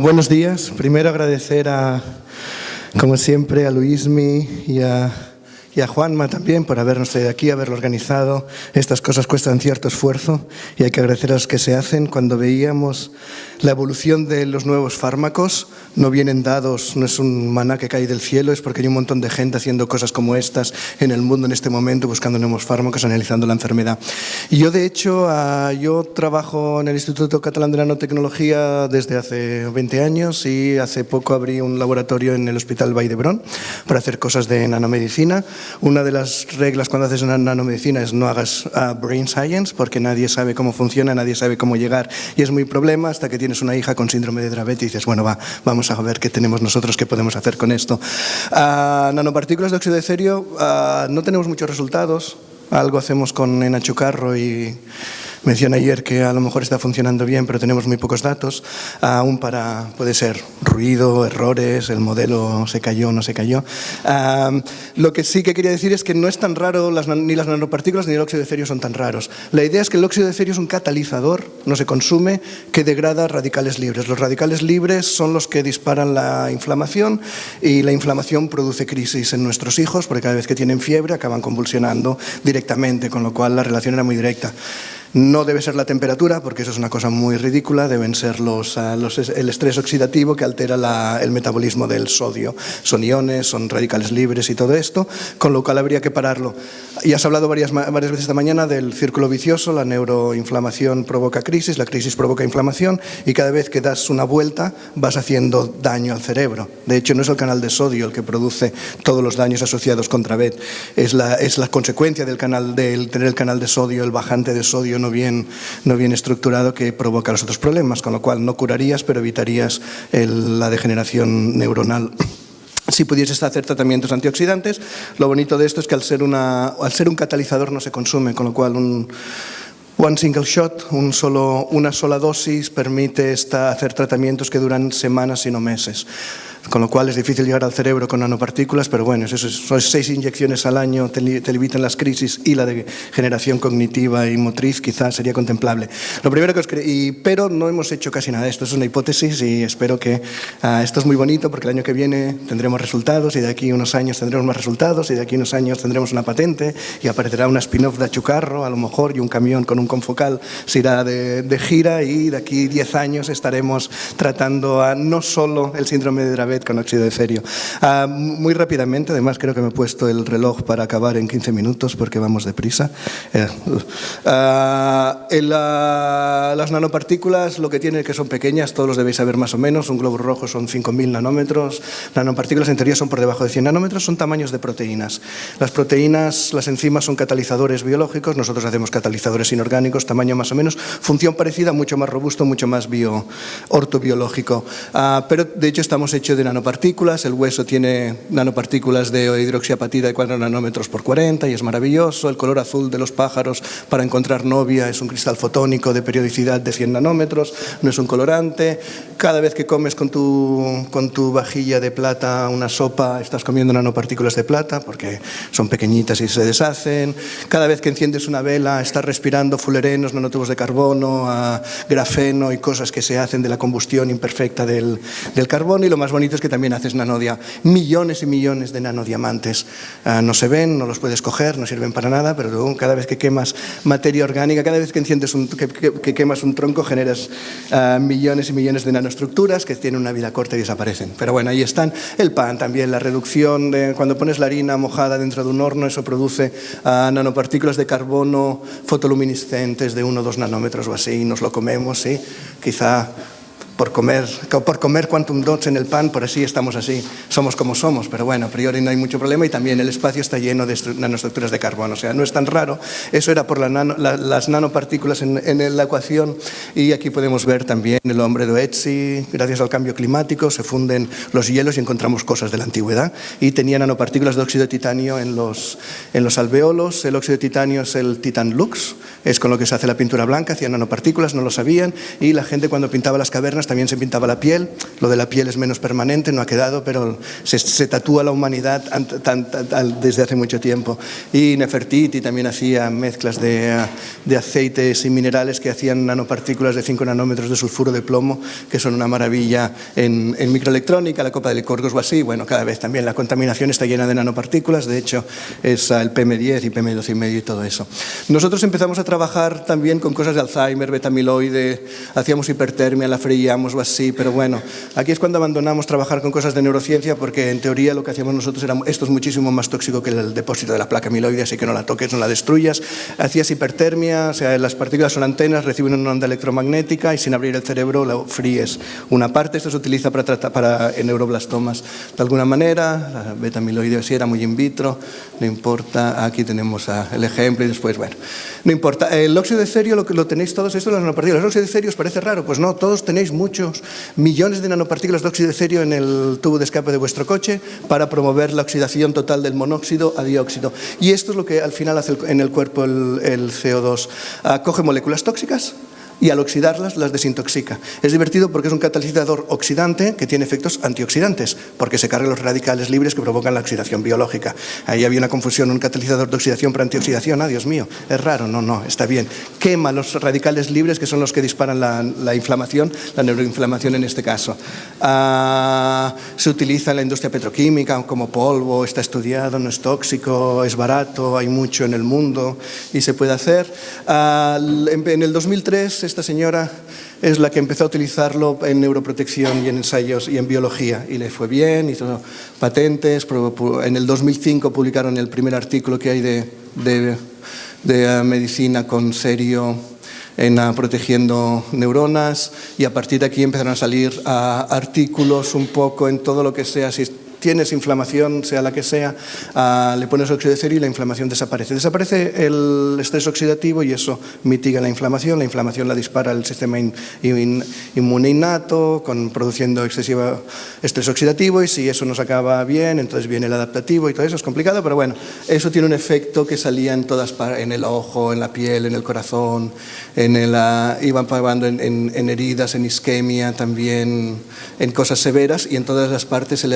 Buenos días. Primero agradecer como siempre, a Luismi y a Juanma también por habernos traído aquí, haberlo organizado. Estas cosas cuestan cierto esfuerzo y hay que agradecer a los que se hacen. Cuando veíamos la evolución de los nuevos fármacos, no vienen dados, no es un maná que cae del cielo, es porque hay un montón de gente haciendo cosas como estas en el mundo en este momento, buscando nuevos fármacos, analizando la enfermedad. Y yo, de hecho, yo trabajo en el Instituto Catalán de Nanotecnología desde hace 20 años y hace poco abrí un laboratorio en el Hospital Vall d'Hebron para hacer cosas de nanomedicina. Una de las reglas cuando haces una nanomedicina es no hagas brain science, porque nadie sabe cómo funciona, nadie sabe cómo llegar, y es muy problema hasta que tienes una hija con síndrome de Dravet y dices, bueno, vamos a ver qué tenemos nosotros, qué podemos hacer con esto. Nanopartículas de óxido de cerio, no tenemos muchos resultados. Algo hacemos con Enachucarro y mencioné ayer que a lo mejor está funcionando bien, pero tenemos muy pocos datos. Aún puede ser ruido, errores, el modelo se cayó, no se cayó. Lo que sí que quería decir es que no es tan raro, ni las nanopartículas ni el óxido de cerio son tan raros. La idea es que el óxido de cerio es un catalizador, no se consume, que degrada radicales libres. Los radicales libres son los que disparan la inflamación y la inflamación produce crisis en nuestros hijos porque cada vez que tienen fiebre acaban convulsionando directamente, con lo cual la relación era muy directa. No debe ser la temperatura, porque eso es una cosa muy ridícula, deben ser el estrés oxidativo que altera el metabolismo del sodio. Son iones, son radicales libres y todo esto, con lo cual habría que pararlo. Ya has hablado varias veces esta mañana del círculo vicioso, la neuroinflamación provoca crisis, la crisis provoca inflamación y cada vez que das una vuelta vas haciendo daño al cerebro. De hecho, no es el canal de sodio el que produce todos los daños asociados con Dravet, es la consecuencia del tener el canal de sodio, el bajante de sodio no bien estructurado, que provoca los otros problemas, con lo cual no curarías, pero evitarías la degeneración neuronal. Si pudieses hacer tratamientos antioxidantes, lo bonito de esto es que al ser un catalizador no se consume, con lo cual one single shot, una sola dosis, permite hacer tratamientos que duran semanas y no meses. Con lo cual es difícil llegar al cerebro con nanopartículas, pero bueno, son 6 inyecciones al año, te evitan las crisis y la degeneración cognitiva y motriz quizás sería contemplable. Lo primero que pero no hemos hecho casi nada de esto, es una hipótesis y espero que esto es muy bonito porque el año que viene tendremos resultados y de aquí a unos años tendremos más resultados y de aquí a unos años tendremos una patente y aparecerá una spin-off de Achucarro a lo mejor y un camión con un confocal se irá de gira y de aquí 10 años estaremos tratando no solo el síndrome de Dravet con óxido de cerio. Muy rápidamente, además creo que me he puesto el reloj para acabar en 15 minutos porque vamos deprisa. Las nanopartículas lo que tienen que son pequeñas, todos los debéis saber más o menos, un globo rojo son 5.000 nanómetros, nanopartículas en teoría son por debajo de 100 nanómetros, son tamaños de proteínas. Las proteínas, las enzimas son catalizadores biológicos, nosotros hacemos catalizadores inorgánicos, tamaño más o menos, función parecida, mucho más robusto, mucho más ortobiológico. Pero de hecho estamos hechos de nanopartículas, el hueso tiene nanopartículas de hidroxiapatita de 4 nanómetros por 40 y es maravilloso. El color azul de los pájaros para encontrar novia es un cristal fotónico de periodicidad de 100 nanómetros, no es un colorante. Cada vez que comes con tu vajilla de plata una sopa, estás comiendo nanopartículas de plata porque son pequeñitas y se deshacen. Cada vez que enciendes una vela, estás respirando fulerenos, nanotubos de carbono, grafeno y cosas que se hacen de la combustión imperfecta del carbono. Y lo más bonito es que también haces millones y millones de nanodiamantes. No se ven, no los puedes coger, no sirven para nada, pero luego cada vez que quemas materia orgánica, cada vez que enciendes que quemas un tronco, generas millones y millones de nanoestructuras que tienen una vida corta y desaparecen. Pero bueno, ahí están. El pan también, la reducción cuando pones la harina mojada dentro de un horno, eso produce nanopartículas de carbono fotoluminiscentes de 1 o 2 nanómetros o así, y nos lo comemos, sí, quizá por comer quantum dots en el pan, por así estamos así, somos como somos, pero bueno, a priori no hay mucho problema y también el espacio está lleno de nanoestructuras de carbono, o sea, no es tan raro. Eso era por las nanopartículas en la ecuación y aquí podemos ver también el hombre de Ötzi, gracias al cambio climático se funden los hielos y encontramos cosas de la antigüedad y tenía nanopartículas de óxido de titanio en los alvéolos. El óxido de titanio es el Titan Lux, es con lo que se hace la pintura blanca, hacían nanopartículas, no lo sabían y la gente cuando pintaba las cavernas también se pintaba la piel. Lo de la piel es menos permanente, no ha quedado, pero se tatúa la humanidad desde hace mucho tiempo. Y Nefertiti también hacía mezclas de aceites y minerales que hacían nanopartículas de 5 nanómetros de sulfuro de plomo, que son una maravilla en microelectrónica, la copa de Licurgus o así. Bueno, cada vez también la contaminación está llena de nanopartículas, de hecho es el PM10 y PM12,5 y todo eso. Nosotros empezamos a trabajar también con cosas de Alzheimer, beta-amiloide, hacíamos hipertermia, la freíamos o así, pero bueno, aquí es cuando abandonamos trabajar con cosas de neurociencia, porque en teoría lo que hacíamos nosotros era, esto es muchísimo más tóxico que el depósito de la placa amiloide, así que no la toques, no la destruyas. Hacías hipertermia, o sea, las partículas son antenas, reciben una onda electromagnética y sin abrir el cerebro la fríes una parte. Esto se utiliza en neuroblastomas de alguna manera. La beta-amiloide sí era muy in vitro, no importa, aquí tenemos el ejemplo y después, bueno, no importa. El óxido de cerio lo tenéis todos, esto de las nanopartículas. El óxido de cerio os parece raro, pues no, todos tenéis muchos millones de nanopartículas de óxido de cerio en el tubo de escape de vuestro coche para promover la oxidación total del monóxido a dióxido. Y esto es lo que al final hace en el cuerpo el CO2. Coge moléculas tóxicas y al oxidarlas las desintoxica. Es divertido porque es un catalizador oxidante que tiene efectos antioxidantes, porque se cargan los radicales libres que provocan la oxidación biológica. Ahí había una confusión, un catalizador de oxidación para antioxidación. Dios mío, es raro. No, está bien. Quema los radicales libres, que son los que disparan la inflamación, la neuroinflamación en este caso. Se utiliza en la industria petroquímica como polvo, está estudiado, no es tóxico, es barato, hay mucho en el mundo y se puede hacer. En el 2003, esta señora es la que empezó a utilizarlo en neuroprotección y en ensayos y en biología, y le fue bien, hizo patentes. En el 2005 publicaron el primer artículo que hay de medicina con cerio protegiendo neuronas, y a partir de aquí empezaron a salir artículos un poco en todo lo que sea. Si tienes inflamación, sea la que sea, le pones óxido de cerio y la inflamación desaparece. Desaparece el estrés oxidativo y eso mitiga la inflamación. La inflamación la dispara el sistema inmune innato, produciendo excesivo estrés oxidativo, y si eso no se acaba bien, entonces viene el adaptativo y todo eso. Es complicado, pero bueno, eso tiene un efecto que salía en todas partes, en el ojo, en la piel, en el corazón, iban pagando en heridas, en isquemia, también en cosas severas, y en todas las partes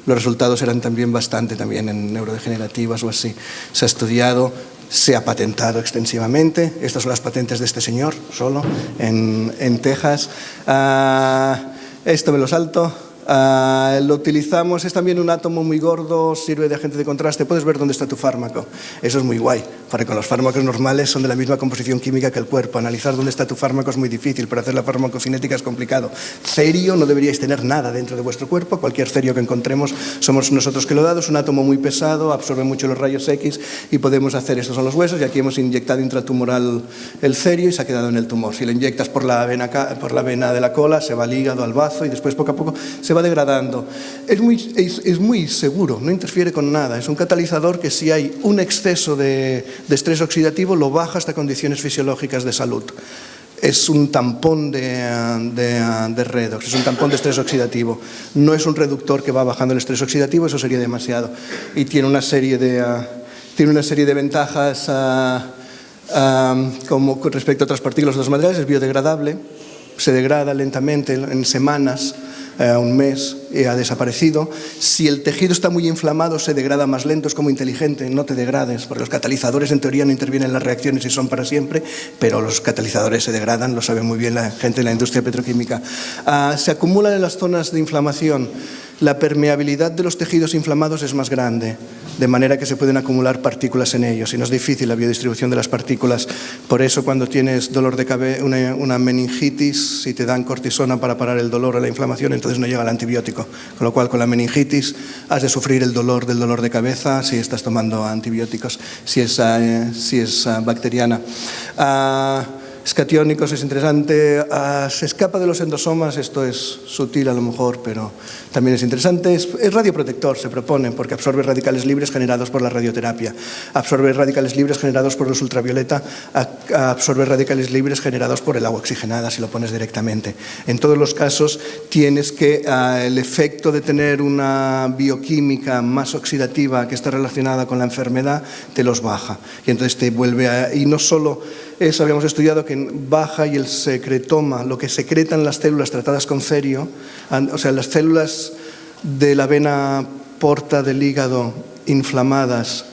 los resultados eran también bastante, también en neurodegenerativas o así. Se ha estudiado, se ha patentado extensivamente. Estas son las patentes de este señor, solo, en Texas. Esto me lo salto. Lo utilizamos, es también un átomo muy gordo, sirve de agente de contraste. Puedes ver dónde está tu fármaco. Eso es muy guay, porque con los fármacos normales son de la misma composición química que el cuerpo. Analizar dónde está tu fármaco es muy difícil, pero hacer la farmacocinética es complicado. Cerio, no deberíais tener nada dentro de vuestro cuerpo. Cualquier cerio que encontremos somos nosotros que lo damos. Es un átomo muy pesado, absorbe mucho los rayos X y podemos hacer, estos son los huesos, y aquí hemos inyectado intratumoral el cerio y se ha quedado en el tumor. Si lo inyectas por la vena de la cola, se va al hígado, al bazo, y después poco a poco se va degradando. Es muy seguro, no interfiere con nada. Es un catalizador que, si hay un exceso de estrés oxidativo, lo baja hasta condiciones fisiológicas de salud. Es un tampón de redox, es un tampón de estrés oxidativo. No es un reductor que va bajando el estrés oxidativo, eso sería demasiado. Y tiene una serie de ventajas como con respecto a otras partículas de los materiales. Es biodegradable, se degrada lentamente en semanas, un mes, ha desaparecido. Si el tejido está muy inflamado, se degrada más lento. Es como inteligente, no te degrades, porque los catalizadores en teoría no intervienen en las reacciones y son para siempre, pero los catalizadores se degradan, lo sabe muy bien la gente de la industria petroquímica. Se acumulan en las zonas de inflamación. La permeabilidad de los tejidos inflamados es más grande, de manera que se pueden acumular partículas en ellos, y no es difícil la biodistribución de las partículas. Por eso, cuando tienes dolor de cabeza, una meningitis, si te dan cortisona para parar el dolor o la inflamación, entonces no llega el antibiótico. Con lo cual, con la meningitis has de sufrir el dolor del dolor de cabeza si estás tomando antibióticos, si es bacteriana. Escatiónicos es interesante, se escapa de los endosomas, esto es sutil a lo mejor, pero también es interesante. Es radioprotector, se propone, porque absorbe radicales libres generados por la radioterapia, absorbe radicales libres generados por los ultravioleta, absorbe radicales libres generados por el agua oxigenada, si lo pones directamente. En todos los casos tienes que el efecto de tener una bioquímica más oxidativa que está relacionada con la enfermedad te los baja, y entonces te vuelve y no solo eso habíamos estudiado que baja y el secretoma, lo que secretan las células tratadas con cerio, o sea, las células de la vena porta del hígado inflamadas,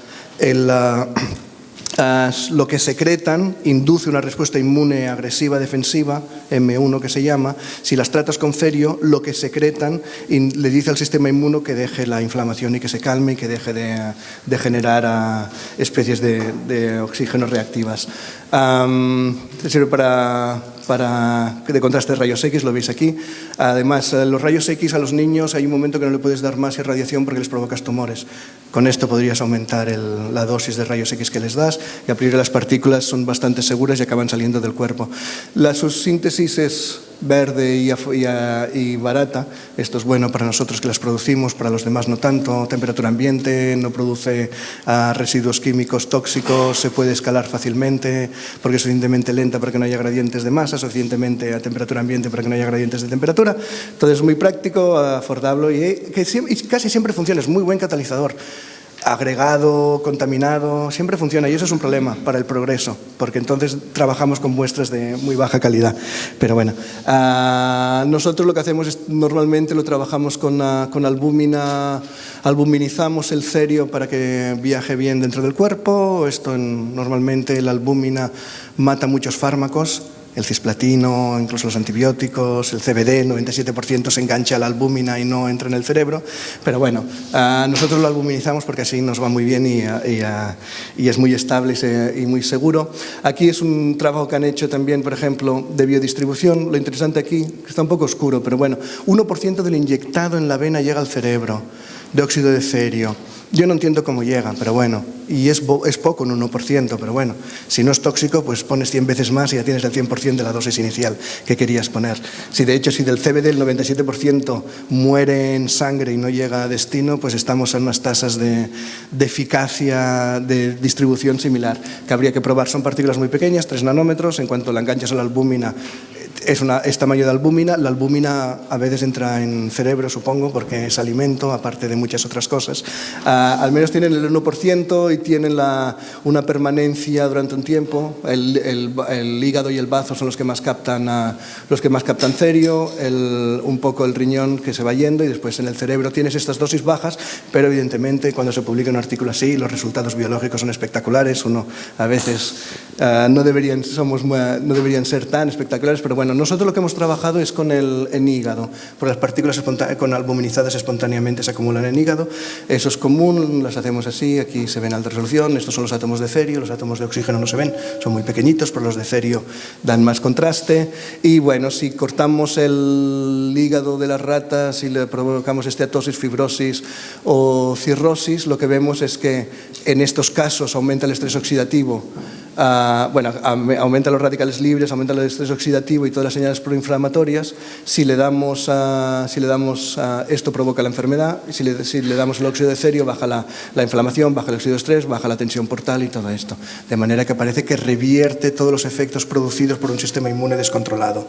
lo que secretan induce una respuesta inmune agresiva defensiva, M1 que se llama. Si las tratas con cerio, lo que secretan le dice al sistema inmuno que deje la inflamación y que se calme y que deje de generar especies de oxígeno reactivas. Sirve de contraste de rayos X, lo veis aquí. Además, los rayos X a los niños hay un momento que no le puedes dar más irradiación porque les provocas tumores. Con esto podrías aumentar la dosis de rayos X que les das y a priori las partículas son bastante seguras y acaban saliendo del cuerpo. La subsíntesis es verde y barata. Esto es bueno para nosotros que las producimos, para los demás no tanto. Temperatura ambiente, no produce residuos químicos tóxicos, se puede escalar fácilmente porque es suficientemente lenta para que no haya gradientes de masa, suficientemente a temperatura ambiente para que no haya gradientes de temperatura. Entonces es muy práctico, afordable y casi siempre funciona, es muy buen catalizador. Agregado, contaminado, siempre funciona y eso es un problema para el progreso, porque entonces trabajamos con muestras de muy baja calidad. Pero bueno, nosotros lo que hacemos es normalmente lo trabajamos con albúmina, albuminizamos el cerio para que viaje bien dentro del cuerpo. Normalmente la albúmina mata muchos fármacos. El cisplatino, incluso los antibióticos, el CBD, 97% se engancha a la albúmina y no entra en el cerebro. Pero bueno, nosotros lo albuminizamos porque así nos va muy bien y es muy estable y muy seguro. Aquí es un trabajo que han hecho también, por ejemplo, de biodistribución. Lo interesante aquí, que está un poco oscuro, pero bueno, 1% del inyectado en la vena llega al cerebro, de óxido de cerio. Yo no entiendo cómo llega, pero bueno, y es poco, un 1%, pero bueno, si no es tóxico, pues pones 100 veces más y ya tienes el 100% de la dosis inicial que querías poner. Si de hecho, si del CBD el 97% muere en sangre y no llega a destino, pues estamos en unas tasas de eficacia, de distribución similar, que habría que probar. Son partículas muy pequeñas, 3 nanómetros, en cuanto la enganchas a la albúmina, es tamaño de albúmina. La albúmina a veces entra en cerebro, supongo, porque es alimento, aparte de muchas otras cosas. Al menos tienen el 1% y tienen una permanencia durante un tiempo. El hígado y el bazo son los que más captan cerio, un poco el riñón que se va yendo y después en el cerebro tienes estas dosis bajas, pero evidentemente cuando se publica un artículo así los resultados biológicos son espectaculares. A veces no deberían ser tan espectaculares, pero bueno, nosotros lo que hemos trabajado es con el hígado, porque las partículas albuminizadas espontáneamente se acumulan en hígado. Eso es común, las hacemos así, aquí se ven a alta resolución. Estos son los átomos de cerio, los átomos de oxígeno no se ven, son muy pequeñitos, pero los de cerio dan más contraste. Y bueno, si cortamos el hígado de las ratas y le provocamos esteatosis, fibrosis o cirrosis, lo que vemos es que en estos casos aumenta el estrés oxidativo. Aumenta los radicales libres, aumenta el estrés oxidativo y todas las señales proinflamatorias. Si le damos esto provoca la enfermedad, y si le damos el óxido de cerio baja la inflamación, baja el óxido de estrés, baja la tensión portal y todo esto. De manera que parece que revierte todos los efectos producidos por un sistema inmune descontrolado.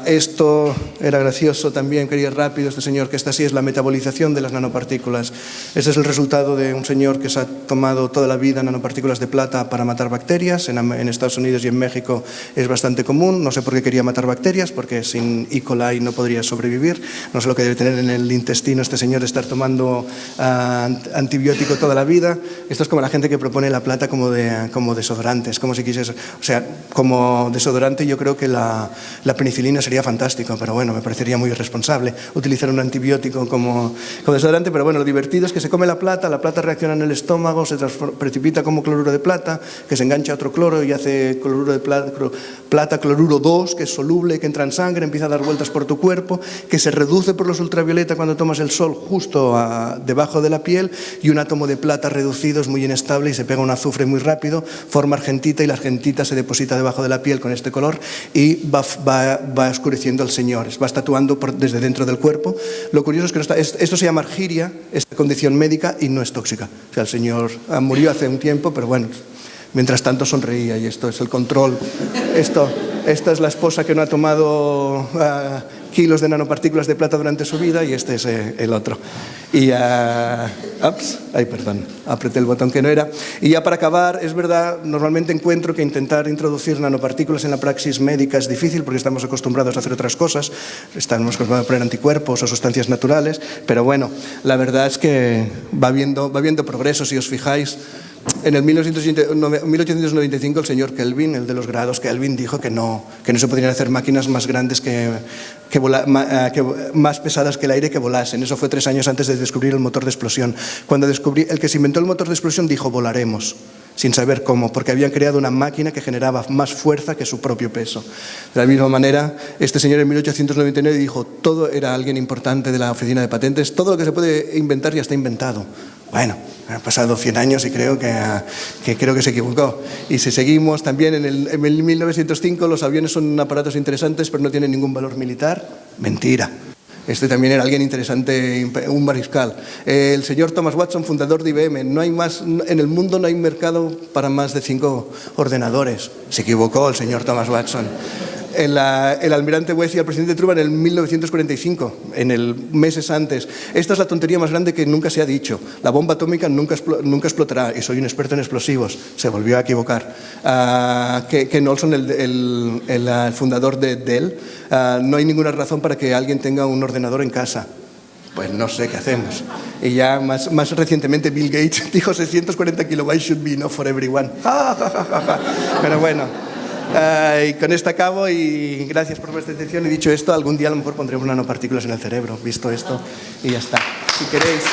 Esto era gracioso también, quería ir rápido. Este señor que está así es la metabolización de las nanopartículas. Este es el resultado de un señor que se ha tomado toda la vida nanopartículas de plata para matar bacterias. En Estados Unidos y en México es bastante común. No sé por qué quería matar bacterias, porque sin E. coli no podría sobrevivir. No sé lo que debe tener en el intestino este señor de estar tomando antibiótico toda la vida. Esto es como la gente que propone la plata como desodorante. Es como si quisiese, o sea, como desodorante yo creo que la penicilina sería fantástico, pero bueno, me parecería muy irresponsable utilizar un antibiótico como desodorante. Pero bueno, lo divertido es que se come la plata reacciona en el estómago, se precipita como cloruro de plata, que se engancha a otro cloro y hace cloruro de plata, cloruro 2, que es soluble, que entra en sangre, empieza a dar vueltas por tu cuerpo, que se reduce por los ultravioleta cuando tomas el sol justo debajo de la piel, y un átomo de plata reducido es muy inestable y se pega un azufre muy rápido, forma argentita y la argentita se deposita debajo de la piel con este color y va oscureciendo al señor, va tatuando desde dentro del cuerpo. Lo curioso es que esto se llama argiria, esta condición médica, y no es tóxica. O sea, el señor murió hace un tiempo, pero bueno, mientras tanto sonreía, y esto es el control. Esta es la esposa que no ha tomado kilos de nanopartículas de plata durante su vida, y este es el otro. Y apreté el botón que no era. Y ya para acabar, es verdad, normalmente encuentro que intentar introducir nanopartículas en la praxis médica es difícil porque estamos acostumbrados a hacer otras cosas, estamos acostumbrados a poner anticuerpos o sustancias naturales, pero bueno, la verdad es que va habiendo progreso. Si os fijáis, en el 1895 el señor Kelvin, el de los grados Kelvin, dijo que no se podrían hacer máquinas más grandes más pesadas que el aire que volasen. Eso fue 3 años antes de descubrir el motor de explosión. Cuando el que se inventó el motor de explosión dijo volaremos, sin saber cómo, porque habían creado una máquina que generaba más fuerza que su propio peso. De la misma manera, este señor en 1899 dijo, todo era alguien importante de la oficina de patentes, todo lo que se puede inventar ya está inventado. Bueno, han pasado 100 años y creo que se equivocó. Y si seguimos, también en 1905 los aviones son aparatos interesantes, pero no tienen ningún valor militar. Mentira. Este también era alguien interesante, un mariscal. El señor Thomas Watson, fundador de IBM. En el mundo no hay mercado para más de 5 ordenadores. Se equivocó el señor Thomas Watson. El almirante West y el presidente Truman en 1945, meses antes. Esta es la tontería más grande que nunca se ha dicho. La bomba atómica nunca explotará, y soy un experto en explosivos. Se volvió a equivocar. Ken Olson, el fundador de Dell, no hay ninguna razón para que alguien tenga un ordenador en casa. Pues no sé qué hacemos. Y ya más recientemente Bill Gates dijo 640 kilobytes should be enough for everyone. Pero bueno. Y con esto acabo, y gracias por vuestra atención. Y dicho esto, algún día a lo mejor pondremos nanopartículas en el cerebro, visto esto, y ya está. Si queréis,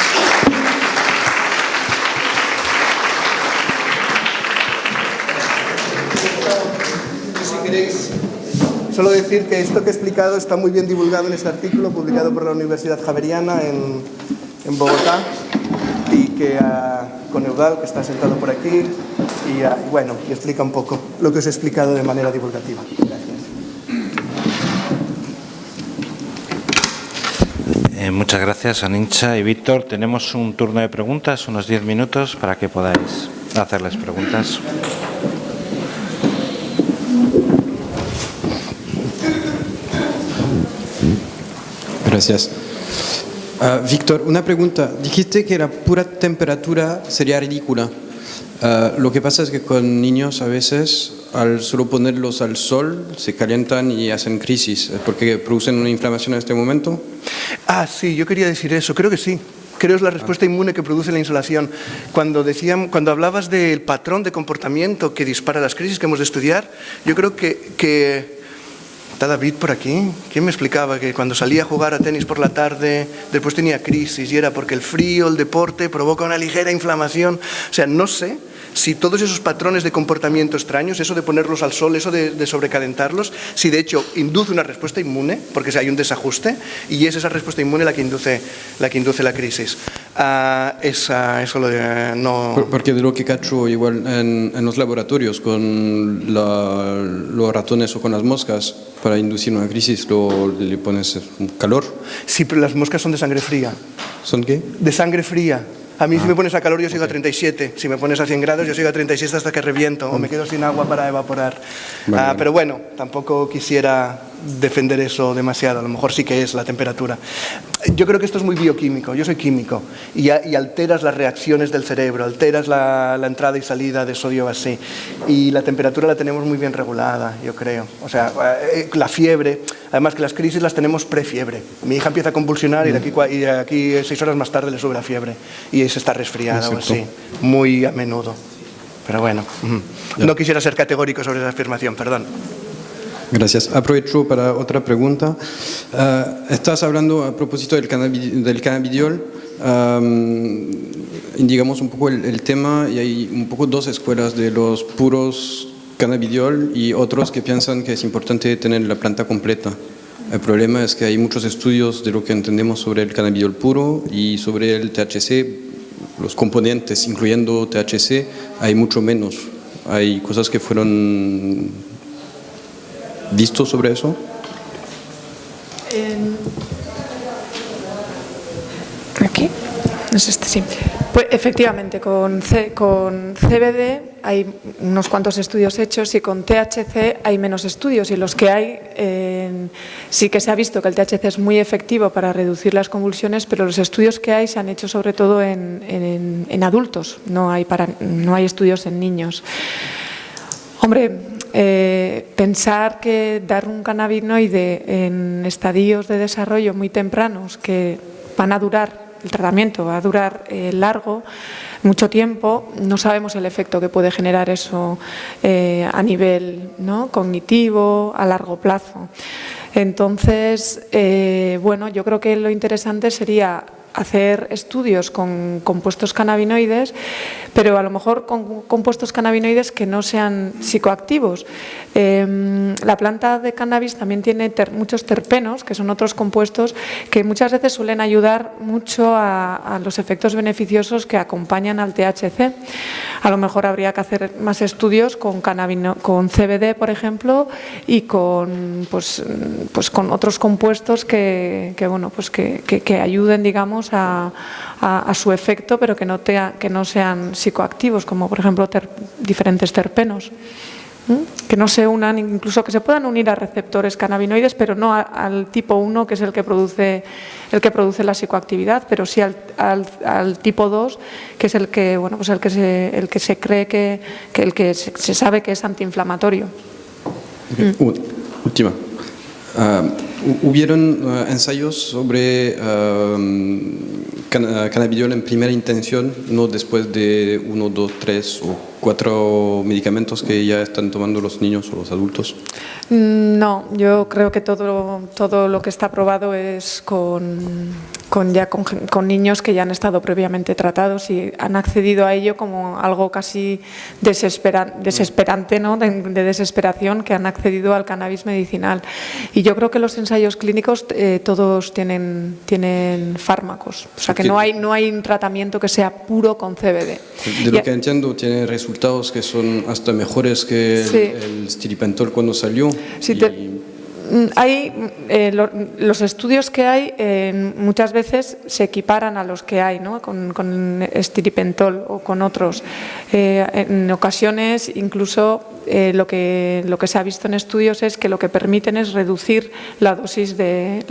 solo decir que esto que he explicado está muy bien divulgado en este artículo publicado por la Universidad Javeriana en Bogotá, y que con Eudal, que está sentado por aquí, y explica un poco lo que os he explicado de manera divulgativa. Gracias. Muchas gracias, Anincha y Víctor. Tenemos un turno de preguntas, unos 10 minutos, para que podáis hacerles preguntas. Gracias. Víctor, una pregunta. Dijiste que la pura temperatura sería ridícula. Lo que pasa es que con niños a veces, al solo ponerlos al sol, se calientan y hacen crisis. ¿Es porque producen una inflamación en este momento? Sí, yo quería decir eso. Creo que sí. Creo que es la respuesta inmune que produce la insolación. Cuando hablabas del patrón de comportamiento que dispara las crisis que hemos de estudiar, yo creo que ¿está David por aquí? ¿Quién me explicaba que cuando salía a jugar a tenis por la tarde, después tenía crisis, y era porque el frío, el deporte, provoca una ligera inflamación? O sea, no sé si todos esos patrones de comportamiento extraños, eso de ponerlos al sol, eso de sobrecalentarlos, si de hecho induce una respuesta inmune, porque hay un desajuste, y es esa respuesta inmune la que induce la crisis. Eso no... Porque de lo que cacho igual en los laboratorios con los ratones o con las moscas, para inducir una crisis le pones calor. Sí, pero las moscas son de sangre fría. ¿Son qué? De sangre fría. A mí si me pones a calor yo sigo a 37, si me pones a 100 grados yo sigo a 36 hasta que reviento o me quedo sin agua para evaporar. Vale. Pero bueno, tampoco quisiera defender eso demasiado, a lo mejor sí que es la temperatura. Yo creo que esto es muy bioquímico, yo soy químico y alteras las reacciones del cerebro, alteras la entrada y salida de sodio así, y la temperatura la tenemos muy bien regulada, yo creo. O sea, la fiebre, además que las crisis las tenemos prefiebre. Mi hija empieza a convulsionar y de aquí 6 horas más tarde le sube la fiebre y se está resfriada o así, muy a menudo. Pero bueno, no quisiera ser categórico sobre esa afirmación, perdón. Gracias. Aprovecho para otra pregunta. Estás hablando a propósito del cannabidiol. Digamos un poco el tema, y hay un poco 2 escuelas de los puros cannabidiol y otros que piensan que es importante tener la planta completa. El problema es que hay muchos estudios de lo que entendemos sobre el cannabidiol puro y sobre el THC. Los componentes, incluyendo THC, hay mucho menos. Hay cosas que fueron vistos sobre eso. Aquí, no es sí. Pues efectivamente, con CBD hay unos cuantos estudios hechos y con THC hay menos estudios, y los que hay sí que se ha visto que el THC es muy efectivo para reducir las convulsiones, pero los estudios que hay se han hecho sobre todo en adultos, no hay estudios en niños. Hombre, pensar que dar un cannabinoide en estadios de desarrollo muy tempranos que van a durar, el tratamiento va a durar largo, mucho tiempo, no sabemos el efecto que puede generar eso a nivel, ¿no?, cognitivo, a largo plazo. Entonces, bueno, yo creo que lo interesante sería hacer estudios con compuestos cannabinoides, pero a lo mejor con compuestos cannabinoides que no sean psicoactivos. La planta de cannabis también tiene muchos terpenos, que son otros compuestos que muchas veces suelen ayudar mucho a los efectos beneficiosos que acompañan al THC. A lo mejor habría que hacer más estudios con CBD, por ejemplo, y con con otros compuestos que ayuden, digamos, a su efecto, pero que no sean psicoactivos, como por ejemplo diferentes terpenos. Que no se unan, incluso que se puedan unir a receptores cannabinoides, pero no al tipo 1, que es el que produce la psicoactividad, pero sí al tipo 2, que es el que se cree que se sabe que es antiinflamatorio. Última. ¿Hubieron ensayos sobre cannabidiol en primera intención, no después de 1, 2, 3 o 4 medicamentos que ya están tomando los niños o los adultos? No, yo creo que todo lo que está aprobado es con niños que ya han estado previamente tratados y han accedido a ello como algo casi desesperante, ¿no?, de desesperación, que han accedido al cannabis medicinal. Y yo creo que los ensayos clínicos todos tienen fármacos, o sea que no hay un tratamiento que sea puro con CBD. De lo que entiendo, tiene resultados que son hasta mejores que el stiripentol cuando salió. Sí, los estudios que hay muchas veces se equiparan a los que hay, ¿no?, con estiripentol o con otros. En ocasiones incluso lo que se ha visto en estudios es que lo que permiten es reducir la dosis de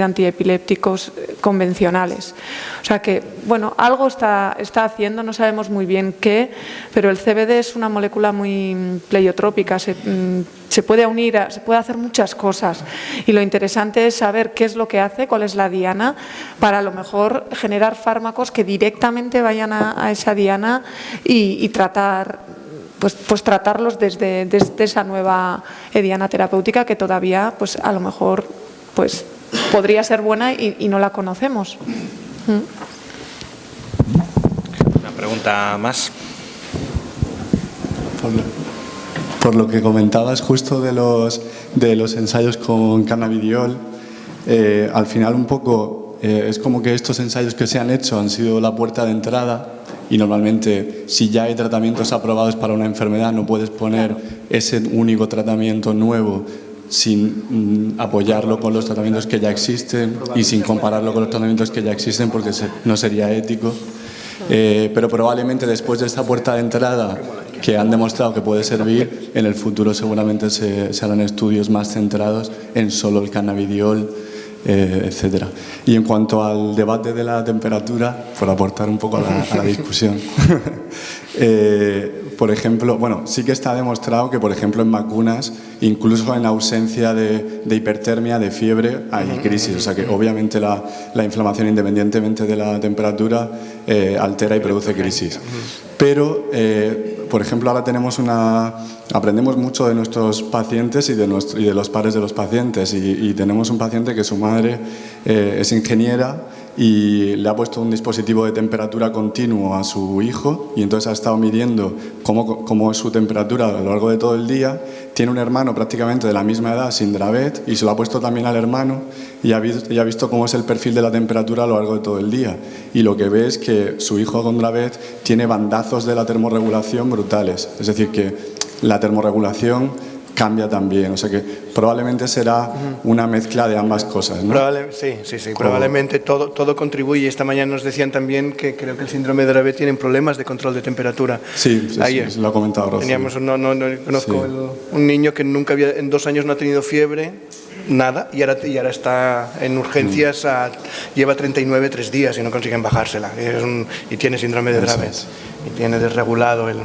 antiepilépticos convencionales. O sea que, bueno, algo está haciendo, no sabemos muy bien qué, pero el CBD es una molécula muy pleiotrópica, se puede unir, se puede hacer muchas cosas, y lo interesante es saber qué es lo que hace, cuál es la diana, para a lo mejor generar fármacos que directamente vayan a esa diana y tratar, pues tratarlos desde esa nueva diana terapéutica que todavía, pues a lo mejor, pues podría ser buena y no la conocemos. Una pregunta más. Por lo que comentabas justo de los ensayos con cannabidiol, al final un poco es como que estos ensayos que se han hecho han sido la puerta de entrada, y normalmente si ya hay tratamientos aprobados para una enfermedad no puedes poner ese único tratamiento nuevo sin apoyarlo con los tratamientos que ya existen y sin compararlo con los tratamientos que ya existen, porque no sería ético. Pero probablemente después de esta puerta de entrada que han demostrado que puede servir, en el futuro seguramente se harán estudios más centrados en solo el cannabidiol, etcétera. Y en cuanto al debate de la temperatura, por aportar un poco a la discusión, por ejemplo, bueno, sí que está demostrado que, por ejemplo, en vacunas, incluso en ausencia de hipertermia, de fiebre, hay crisis. O sea que obviamente la inflamación, independientemente de la temperatura, altera y produce crisis. Pero, por ejemplo, ahora aprendemos mucho de nuestros pacientes y de los padres de los pacientes. Y tenemos un paciente que su madre es ingeniera y le ha puesto un dispositivo de temperatura continuo a su hijo, y entonces ha estado midiendo cómo es su temperatura a lo largo de todo el día. Tiene un hermano prácticamente de la misma edad, sin Dravet, y se lo ha puesto también al hermano, y ha visto cómo es el perfil de la temperatura a lo largo de todo el día. Y lo que ve es que su hijo con Dravet tiene bandazos de la termorregulación brutales. Es decir, que la termorregulación cambia también. O sea que probablemente será una mezcla de ambas cosas, ¿no? Sí. Probablemente todo contribuye. Esta mañana nos decían también que creo que el síndrome de Dravet tienen problemas de control de temperatura. Sí, lo ha comentado Rocío. Teníamos, conozco un niño que nunca había, en 2 años no ha tenido fiebre, nada, y ahora está en urgencias, lleva 39 3 días y no consiguen bajársela. Y tiene síndrome de Dravet. Y tiene desregulado el...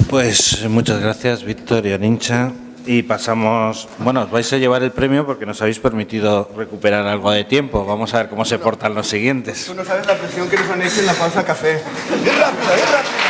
Pues muchas gracias, Víctor y Anincha. Y pasamos, bueno, os vais a llevar el premio porque nos habéis permitido recuperar algo de tiempo. Vamos a ver cómo se portan los siguientes. Tú no sabes la presión que nos han hecho en la pausa café. ¡Es rápido, es rápido!